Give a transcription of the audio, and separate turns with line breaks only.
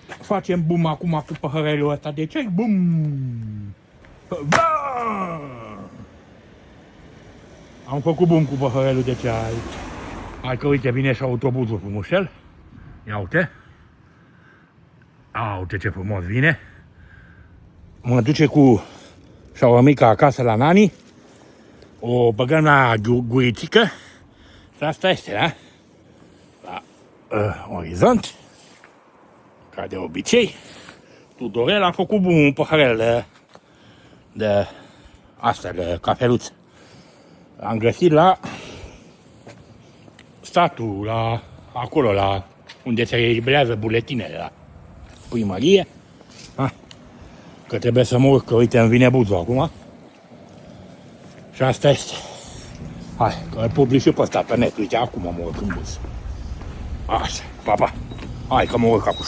facem bum acum cu păhărelul ăsta de ceai. Bum! Da! Am făcut bum cu păhărelul de ceai. Hai că uite, vine și autobuzul frumușel. Ia uite. A, uite ce frumos vine. Mă duce cu șaurmica acasă la nani. O băgăm la guritică. Și asta este, da? La orizont. Ca de obicei. Tudorel a făcut un păhărel de astea, de cafeluț. Am găsit la statul, la acolo, la unde se eliberează buletinele, la primărie. Că trebuie să mă urc, că uite, îmi vine buzul acum. Și asta este. Hai, că îl public și pe ăsta pe net, uite, acum mă urc în buz. Așa, pa, pa. Hai că mă urc acum.